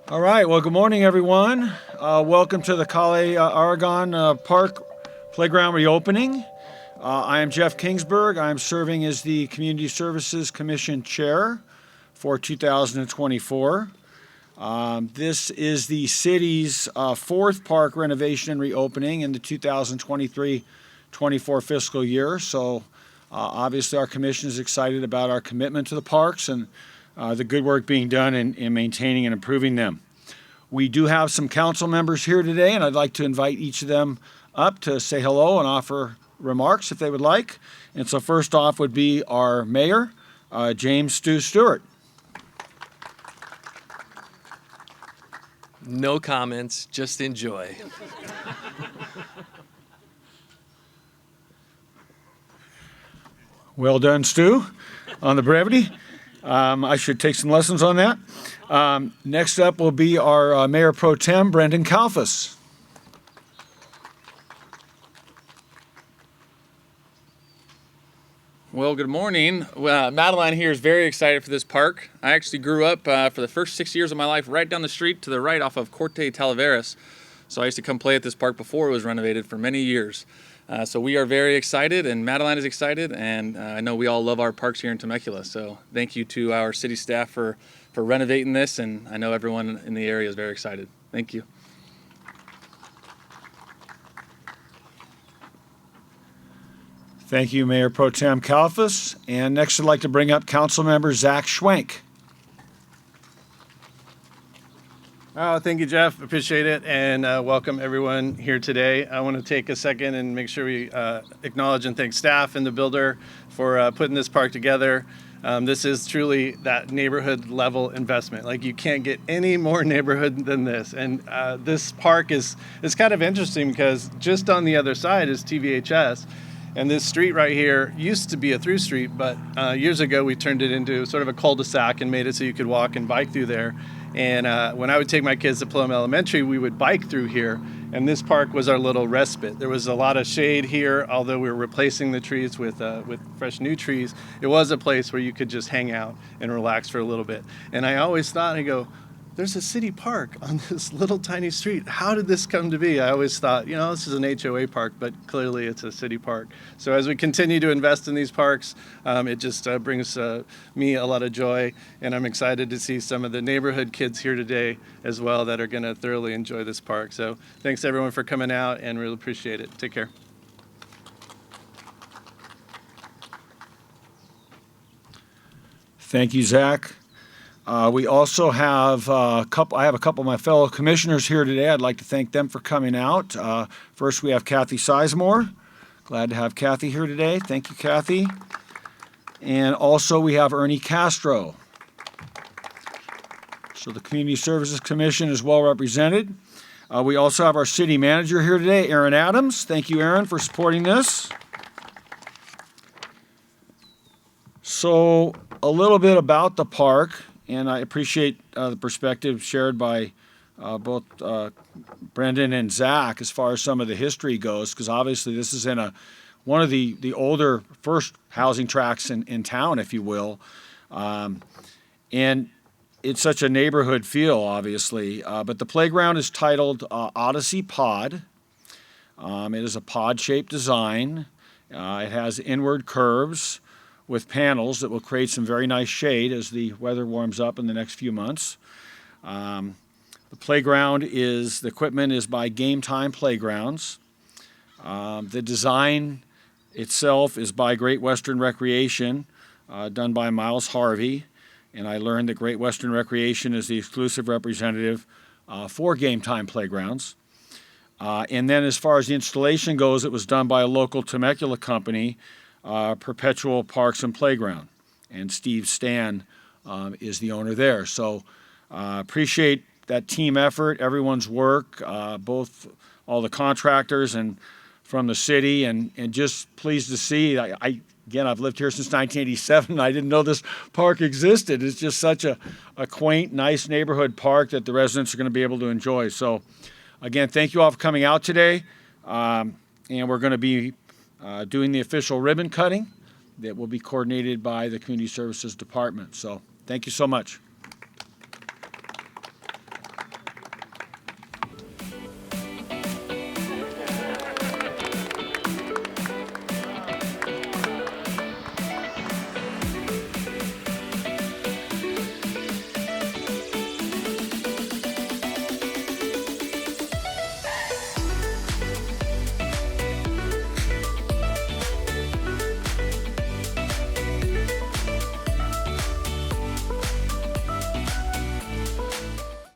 All right. Well, good morning, everyone. Welcome to the Calle Aragon Park Playground reopening. I am Jeff Kingsburg. I am serving as the Community Services Commission Chair for 2024. This is the city's fourth park renovation and reopening in the 2023-24 fiscal year. So obviously our commission is excited about our commitment to the parks and the good work being done in maintaining and improving them. We do have some council members here today, and I'd like to invite each of them up to say hello and offer remarks if they would like. And so first off would be our mayor, James Stu Stewart. No comments, just enjoy. Well done, Stu, on the brevity. I should take some lessons on that. Next up will be our Mayor Pro Tem, Brendan Kalfas. Well, good morning. Madeline here is very excited for this park. I actually grew up for the first 6 years of my life right down the street to the right off of Corte Talaveras. So I used to come play at this park before it was renovated for many years. So we are very excited, and Madeline is excited, and I know we all love our parks here in Temecula. So thank you to our city staff for renovating this, and I know everyone in the area is very excited. Thank you. Thank you, Mayor Pro Tem Kalfas. And next I'd like to bring up Councilmember Zach Schwenk. Oh, thank you, Jeff. Appreciate it, and welcome everyone here today. I want to take a second and make sure we acknowledge and thank staff and the builder for putting this park together. This is truly that neighborhood level investment. Like, you can't get any more neighborhood than this. And this park is kind of interesting because just on the other side is TVHS. And this street right here used to be a through street, but years ago we turned it into sort of a cul-de-sac and made it so you could walk and bike through there. And when I would take my kids to Plum Elementary, we would bike through here, and this park was our little respite. There was a lot of shade here, although we were replacing the trees with fresh new trees. It was a place where you could just hang out and relax for a little bit. And I always thought, I go, there's a city park on this little tiny street. How did this come to be? I always thought, this is an HOA park, but clearly it's a city park. So as we continue to invest in these parks, it just brings me a lot of joy, and I'm excited to see some of the neighborhood kids here today as well that are gonna thoroughly enjoy this park. So thanks everyone for coming out, and really appreciate it. Take care. Thank you, Zach. We also have I have a couple of my fellow commissioners here today. I'd like to thank them for coming out. First, we have Kathy Sizemore. Glad to have Kathy here today. Thank you, Kathy. And also we have Ernie Castro. So the Community Services Commission is well represented. We also have our city manager here today, Aaron Adams. Thank you, Aaron, for supporting this. So a little bit about the park. And I appreciate the perspective shared by both Brendan and Zach as far as some of the history goes, because obviously this is in one of the older first housing tracts in town, if you will. And it's such a neighborhood feel, obviously. But the playground is titled Odyssey Pod. It is a pod-shaped design. It has inward curves with panels that will create some very nice shade as the weather warms up in the next few months. The equipment is by Game Time Playgrounds. The design itself is by Great Western Recreation, done by Miles Harvey. And I learned that Great Western Recreation is the exclusive representative for Game Time Playgrounds. And then as far as the installation goes, it was done by a local Temecula company, Perpetual Parks and Playground, and Steve Stan is the owner there. So appreciate that team effort, everyone's work, both all the contractors and from the city, and just pleased to see. Again, I've lived here since 1987. I didn't know this park existed. It's just such a quaint, nice neighborhood park that the residents are going to be able to enjoy. So again, thank you all for coming out today, and we're going to be doing the official ribbon cutting that will be coordinated by the Community Services Department. So thank you so much.